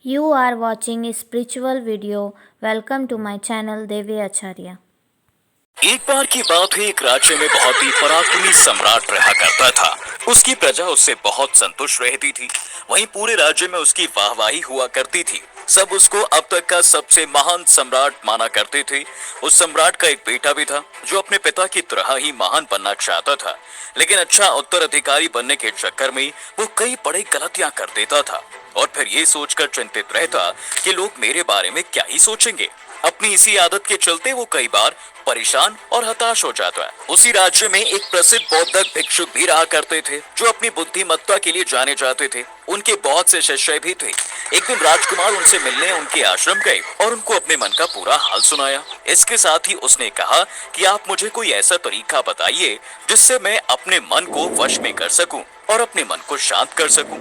You are watching a spiritual video. Welcome to my channel Devi Acharya. एक बार की बात है, एक राज्य में बहुत ही पराक्रमी सम्राट रहा करता था। उसकी प्रजा उससे बहुत संतुष्ट रहती थी। वहीं पूरे राज्य में उसकी वाहवाही हुआ करती थी। सब उसको अब तक का सबसे महान सम्राट माना करते थे। उस सम्राट का एक बेटा भी था जो अपने पिता की तरह ही महान बनना चाहता था, लेकिन अच्छा उत्तराधिकारी बनने के चक्कर में वो कई बड़ी गलतियां कर देता था और फिर ये सोचकर चिंतित रहता कि लोग मेरे बारे में क्या ही सोचेंगे। अपनी इसी आदत के चलते वो कई बार परेशान और हताश हो जाता है। उसी राज्य में एक प्रसिद्ध बौद्ध भिक्षुक भी रहा करते थे जो अपनी बुद्धिमत्ता के लिए जाने जाते थे। उनके बहुत से शिष्य भी थे। एक दिन राजकुमार उनसे मिलने उनके आश्रम गए और उनको अपने मन का पूरा हाल सुनाया। इसके साथ ही उसने कहा कि आप मुझे कोई ऐसा तरीका बताइए जिससे मैं अपने मन को वश में कर सकूं और अपने मन को शांत कर सकूं।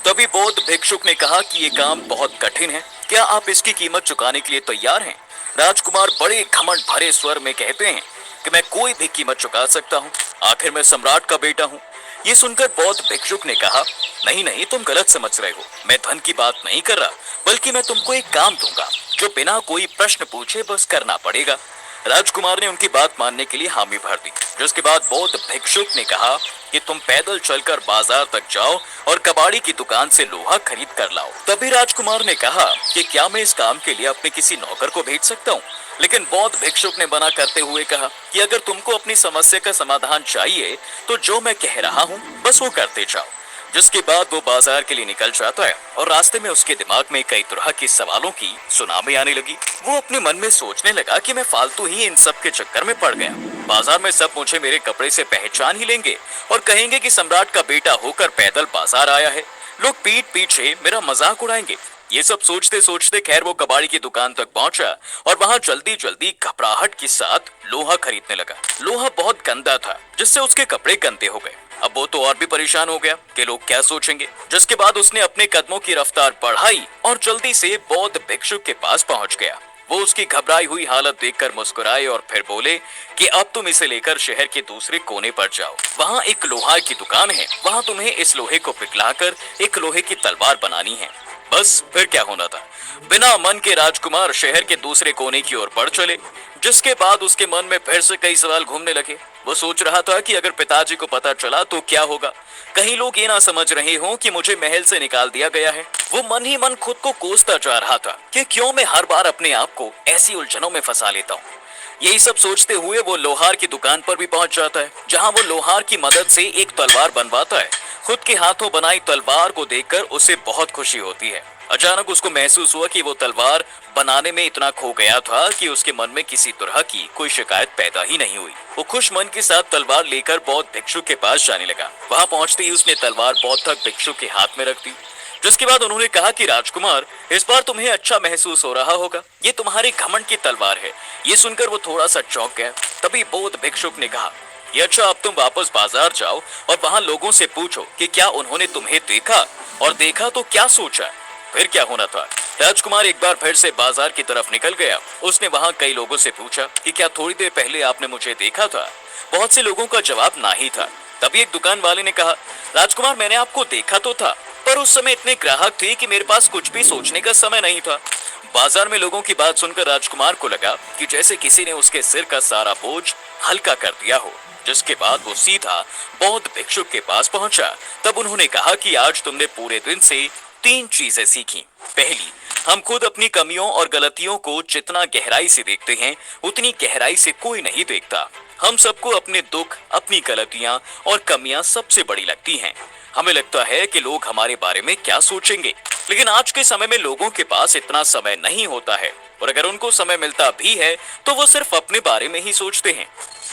तभी बौद्ध भिक्षुक ने कहा कि ये काम बहुत कठिन है, क्या आप इसकी कीमत चुकाने के लिए तैयार हैं? राजकुमार बड़े घमंड भरे स्वर में कहते हैं कि मैं कोई भी कीमत चुका सकता हूँ, आखिर मैं सम्राट का बेटा हूँ। ये सुनकर बौद्ध भिक्षुक ने कहा, नहीं नहीं, तुम गलत समझ रहे हो। मैं धन की बात नहीं कर रहा, बल्कि मैं तुमको एक काम दूंगा जो बिना कोई प्रश्न पूछे बस करना पड़ेगा। राजकुमार ने उनकी बात मानने के लिए हामी भर दी, जिसके बाद बौद्ध भिक्षुक ने कहा कि तुम पैदल चलकर बाजार तक जाओ और कबाड़ी की दुकान से लोहा खरीद कर लाओ। तभी राजकुमार ने कहा कि क्या मैं इस काम के लिए अपने किसी नौकर को भेज सकता हूँ? लेकिन बौद्ध भिक्षुक ने मना करते हुए कहा कि अगर तुमको अपनी समस्या का समाधान चाहिए तो जो मैं कह रहा हूँ बस वो करते जाओ। जिसके बाद वो बाजार के लिए निकल जाता है और रास्ते में उसके दिमाग में कई तरह के सवालों की सुनामी आने लगी। वो अपने मन में सोचने लगा कि मैं फालतू ही इन सब के चक्कर में पड़ गया। बाजार में सब मुझे मेरे कपड़े से पहचान ही लेंगे और कहेंगे कि सम्राट का बेटा होकर पैदल बाजार आया है। लोग पीठ पीछे मेरा मजाक उड़ाएंगे। ये सब सोचते सोचते खैर वो कबाड़ी की दुकान तक पहुंचा और वहां जल्दी जल्दी घबराहट के साथ लोहा खरीदने लगा। लोहा बहुत गंदा था जिससे उसके कपड़े गंदे हो गए। अब वो तो और भी परेशान हो गया कि लोग क्या सोचेंगे। जिसके बाद उसने अपने कदमों की रफ्तार बढ़ाई और जल्दी से बौद्ध भिक्षुक के पास पहुंच गया। वो उसकी घबराई हुई हालत देखकर मुस्कुराए और फिर बोले कि अब तुम इसे लेकर शहर के दूसरे कोने पर जाओ। वहाँ एक लोहार की दुकान है, वहाँ तुम्हें इस लोहे को पिघलाकर एक लोहे की तलवार बनानी है। बस फिर क्या होना था। बिना मन के राजकुमार शहर के दूसरे कोने की ओर बढ़ चले। जिसके बाद उसके मन में फिर से कई सवाल घूमने लगे। वो सोच रहा था कि अगर पिताजी को पता चला तो क्या होगा, कहीं लोग ये ना समझ रहे हों कि मुझे महल से निकाल दिया गया है। वो मन ही मन खुद को कोसता जा रहा था कि क्यों मैं हर बार अपने आप को ऐसी उलझनों में फंसा लेता हूँ। यही सब सोचते हुए वो लोहार की दुकान पर भी पहुंच जाता है, जहां वो लोहार की मदद से एक तलवार बनवाता है। खुद के हाथों बनाई तलवार को देखकर उसे बहुत खुशी होती है। अचानक उसको महसूस हुआ कि वो तलवार बनाने में इतना खो गया था कि उसके मन में किसी तरह की कोई शिकायत पैदा ही नहीं हुई। वो खुश मन के साथ तलवार लेकर बौद्ध भिक्षुक के पास जाने लगा। वहां पहुंचते ही उसने तलवार बौद्ध भिक्षुक के हाथ में रख दी। जिसके बाद उन्होंने कहा कि राजकुमार, इस बार तुम्हें अच्छा महसूस हो रहा होगा, ये तुम्हारे घमंड की तलवार है। ये सुनकर वो थोड़ा सा चौंक गया। तभी बौद्ध भिक्षुक ने कहा, ये अच्छा, अब तुम वापस बाजार जाओ और वहां लोगों से पूछो कि क्या उन्होंने तुम्हें देखा, और देखा तो क्या सोचा। फिर क्या होना था। राजकुमार एक बार फिर से बाजार की तरफ निकल गया। उसने वहां कई लोगों से पूछा कि क्या थोड़ी देर पहले आपने मुझे देखा था। बहुत से लोगों का जवाब ना ही था। तभी एक दुकान वाले ने कहा, राजकुमार, मैंने आपको देखा तो था, पर उस समय इतने ग्राहक थे कि मेरे पास कुछ भी सोचने का समय नहीं था। बाजार में लोगों की बात सुनकर राजकुमार को लगा कि जैसे किसी ने उसके सिर का सारा बोझ हल्का कर दिया हो। जिसके बाद वो सीधा बौद्ध भिक्षुक के पास पहुंचा। तब उन्होंने कहा कि आज तुमने पूरे दिन से 3 चीजें सीखी। पहली, हम खुद अपनी कमियों और गलतियों को जितना गहराई से देखते हैं उतनी गहराई से कोई नहीं देखता। हम सबको अपने दुख, अपनी गलतियां और कमियां सबसे बड़ी लगती हैं। हमें लगता है कि लोग हमारे बारे में क्या सोचेंगे, लेकिन आज के समय में लोगों के पास इतना समय नहीं होता है, और अगर उनको समय मिलता भी है तो वो सिर्फ अपने बारे में ही सोचते हैं।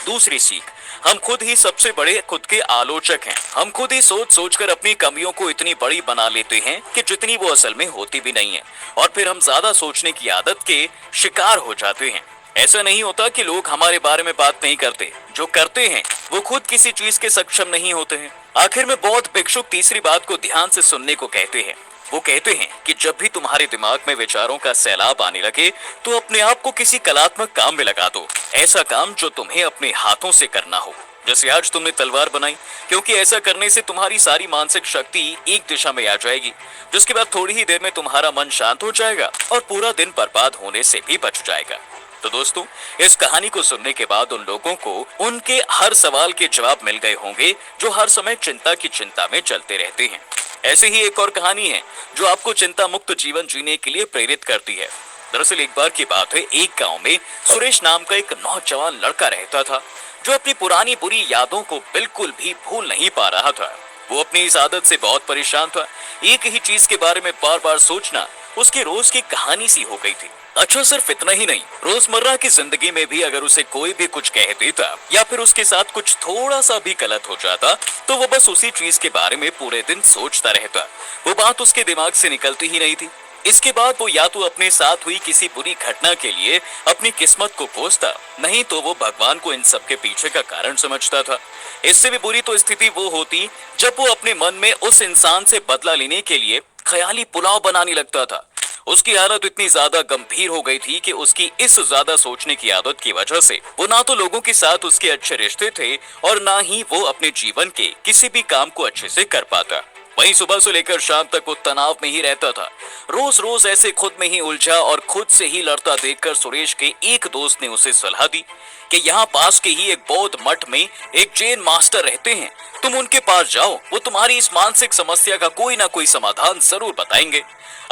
दूसरी सीख, हम खुद ही सबसे बड़े खुद के आलोचक हैं। हम खुद ही सोच सोचकर अपनी कमियों को इतनी बड़ी बना लेते हैं कि जितनी वो असल में होती भी नहीं है, और फिर हम ज्यादा सोचने की आदत के शिकार हो जाते हैं। ऐसा नहीं होता कि लोग हमारे बारे में बात नहीं करते, जो करते हैं वो खुद किसी चीज के सक्षम नहीं होते हैं। आखिर में बौद्ध भिक्षुक तीसरी बात को ध्यान से सुनने को कहते हैं। वो कहते हैं कि जब भी तुम्हारे दिमाग में विचारों का सैलाब आने लगे तो अपने आप को किसी कलात्मक काम में लगा दो। ऐसा काम जो तुम्हें अपने हाथों से करना हो। जैसे आज तुमने तलवार बनाई, क्योंकि ऐसा करने से तुम्हारी सारी मानसिक शक्ति एक दिशा में आ जाएगी, जिसके बाद थोड़ी ही देर में तुम्हारा मन शांत हो जाएगा और पूरा दिन बर्बाद होने से भी बच जाएगा। तो दोस्तों, इस कहानी को सुनने के बाद उन लोगों को उनके हर सवाल के जवाब मिल गए होंगे जो हर समय चिंता में चलते रहते हैं। ऐसे ही एक और कहानी है जो आपको चिंता मुक्त जीवन जीने के लिए प्रेरित करती है। दरअसल एक बार की बात है, एक गांव में सुरेश नाम का एक नौजवान लड़का रहता था जो अपनी पुरानी बुरी यादों को बिल्कुल भी भूल नहीं पा रहा था। वो अपनी इस आदत से बहुत परेशान था। एक ही चीज के बारे में बार बार सोचना उसकी रोज की कहानी सी हो गई थी। अच्छा, सिर्फ इतना ही नहीं, रोजमर्रा की जिंदगी में भी अगर उसे कोई भी कुछ कह देता या फिर उसके साथ कुछ थोड़ा सा भी गलत हो जाता तो वो बस उसी चीज के बारे में पूरे दिन सोचता रहता। वो बात उसके दिमाग से निकलती ही नहीं थी। इसके बाद वो या तो अपने साथ हुई किसी बुरी घटना के लिए अपनी किस्मत को कोसता, नहीं तो वो भगवान को इन सब के पीछे का कारण समझता था। इससे भी बुरी तो स्थिति वो होती जब वो अपने मन में उस इंसान से बदला लेने के लिए ख्याली पुलाव बनाने लगता था। उसकी हालत इतनी ज्यादा गंभीर हो गई थी कि उसकी इस ज्यादा सोचने की आदत की वजह से वो ना तो लोगों के साथ उसके अच्छे रिश्ते थे और ना ही वो अपने जीवन के किसी भी काम को अच्छे से कर पाता। वहीं सुबह से लेकर शाम तक वो तनाव में ही रहता था। रोज रोज ऐसे खुद में ही उलझा और खुद से ही लड़ता देखकर सुरेश के एक दोस्त ने उसे सलाह दी कि यहाँ पास के ही एक बौद्ध मठ में एक जैन मास्टर रहते हैं, तुम उनके पास जाओ, वो तुम्हारी इस मानसिक समस्या का कोई ना कोई समाधान जरूर बताएंगे।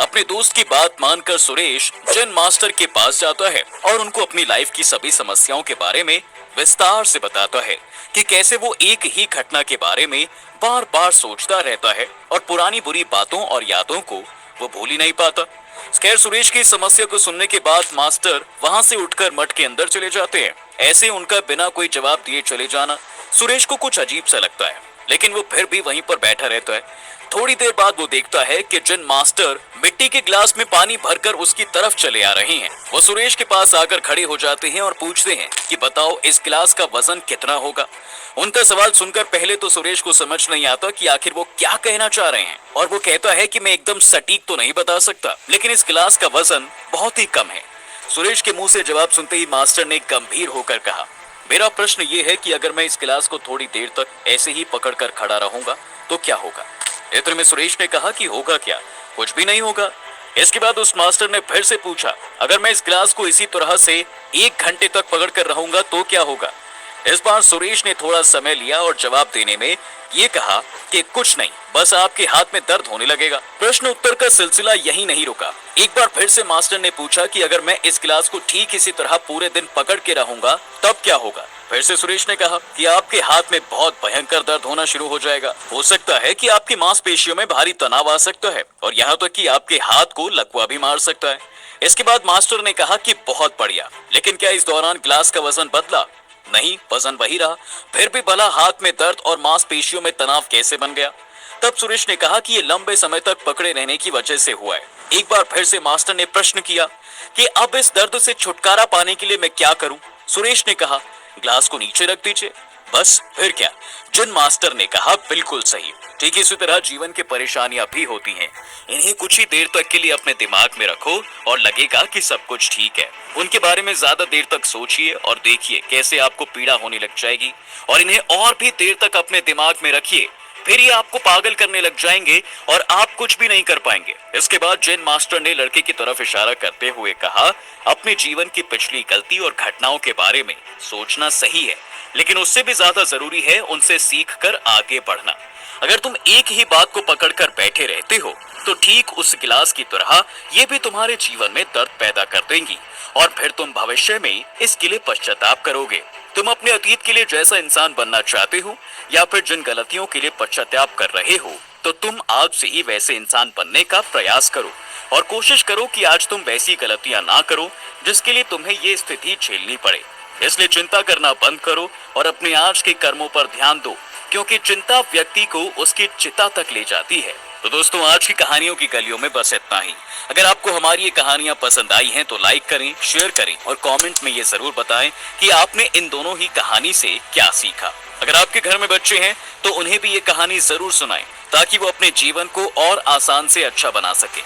अपने दोस्त की बात मानकर सुरेश जैन मास्टर के पास जाता है और उनको अपनी लाइफ की सभी समस्याओं के बारे में विस्तार से बताता है कि कैसे वो एक ही घटना के बारे में बार बार सोचता रहता है और पुरानी बुरी बातों और यादों को वो भूल ही नहीं पाता। खैर, सुरेश की समस्या को सुनने के बाद मास्टर वहां से उठकर मठ के अंदर चले जाते हैं। ऐसे उनका बिना कोई जवाब दिए चले जाना सुरेश को कुछ अजीब सा लगता है, लेकिन वो फिर भी वहीं पर बैठा रहता है। थोड़ी देर बाद वो देखता है कि जैन मास्टर मिट्टी के गिलास में पानी भरकर उसकी तरफ चले आ रहे हैं। वो सुरेश के पास आकर खड़े हो जाते हैं और पूछते हैं कि बताओ इस गिलास का वजन कितना होगा। उनका सवाल सुनकर पहले तो सुरेश को समझ नहीं आता कि आखिर वो क्या कहना चाह रहे हैं, और वो कहता है कि मैं एकदम सटीक तो नहीं बता सकता, लेकिन इस गिलास का वजन बहुत ही कम है। सुरेश के मुंह से जवाब सुनते ही मास्टर ने गंभीर होकर कहा, मेरा प्रश्न ये है कि अगर मैं इस गिलास को थोड़ी देर तक ऐसे ही पकड़कर खड़ा रहूंगा तो क्या होगा। इतने में सुरेश ने कहा कि होगा क्या, कुछ भी नहीं होगा। इसके बाद उस मास्टर ने फिर से पूछा, अगर मैं इस गिलास को इसी तरह से 1 घंटे तक पकड़कर रहूंगा तो क्या होगा। इस बार सुरेश ने थोड़ा समय लिया और जवाब देने में ये कहा कि कुछ नहीं, बस आपके हाथ में दर्द होने लगेगा। प्रश्न उत्तर का सिलसिला यही नहीं रुका। एक बार फिर से मास्टर ने पूछा कि अगर मैं इस गिलास को ठीक इसी तरह पूरे दिन पकड़ के रहूंगा तब क्या होगा। फिर से सुरेश ने कहा कि आपके हाथ में बहुत भयंकर दर्द होना शुरू हो जाएगा। हो सकता है कि आपकी मांसपेशियों में भारी तनाव आ सकता है और यहाँ तक कि आपके हाथ को लकवा भी मार सकता है। इसके बाद मास्टर ने कहा कि बहुत बढ़िया, लेकिन क्या इस दौरान गिलास का वजन बदला? नहीं, वजन वही रहा। फिर भी भला हाथ में दर्द और मांसपेशियों में तनाव कैसे बन गया? तब सुरेश ने कहा कि ये लंबे समय तक पकड़े रहने की वजह से हुआ है। एक बार फिर से मास्टर ने प्रश्न किया कि अब इस दर्द से छुटकारा पाने के लिए मैं क्या करूं? सुरेश ने कहा, ग्लास को नीचे रख दीजिए। बस, फिर क्या? जैन मास्टर ने कहा, बिल्कुल सही। ठीक इसी तरह जीवन की परेशानियां भी होती हैं। इन्हें कुछ ही देर तक के लिए अपने दिमाग में रखो और लगेगा कि सब कुछ ठीक है। उनके बारे में ज्यादा देर तक सोचिए और देखिए कैसे आपको पीड़ा होने लग जाएगी, और इन्हें और भी देर तक अपने दिमाग में रखिए, फिर ये आपको पागल करने लग जाएंगे और आप कुछ भी नहीं कर पाएंगे। इसके बाद जैन मास्टर ने लड़के की तरफ इशारा करते हुए कहा, अपने जीवन की पिछली गलती और घटनाओं के बारे में सोचना सही है, लेकिन उससे भी ज्यादा जरूरी है उनसे सीख कर आगे बढ़ना। अगर तुम एक ही बात को पकड़कर बैठे रहते हो तो ठीक उस गिलास की तरह ये भी तुम्हारे जीवन में दर्द पैदा कर देंगी, और फिर तुम भविष्य में इसके लिए पश्चाताप करोगे। तुम अपने अतीत के लिए जैसा इंसान बनना चाहते हो या फिर जिन गलतियों के लिए पश्चाताप कर रहे हो, तो तुम आज से ही वैसे इंसान बनने का प्रयास करो और कोशिश करो कि आज तुम वैसी गलतियां ना करो जिसके लिए तुम्हें ये स्थिति झेलनी पड़े। इसलिए चिंता करना बंद करो और अपने आज के कर्मों पर ध्यान दो, क्योंकि चिंता व्यक्ति को उसकी चिता तक ले जाती है। तो दोस्तों, आज की कहानियों की गलियों में बस इतना ही। अगर आपको हमारी ये कहानियां पसंद आई हैं तो लाइक करें, शेयर करें और कमेंट में ये जरूर बताएं कि आपने इन दोनों ही कहानी से क्या सीखा। अगर आपके घर में बच्चे हैं तो उन्हें भी ये कहानी जरूर सुनाएं ताकि वो अपने जीवन को और आसान से अच्छा बना सके।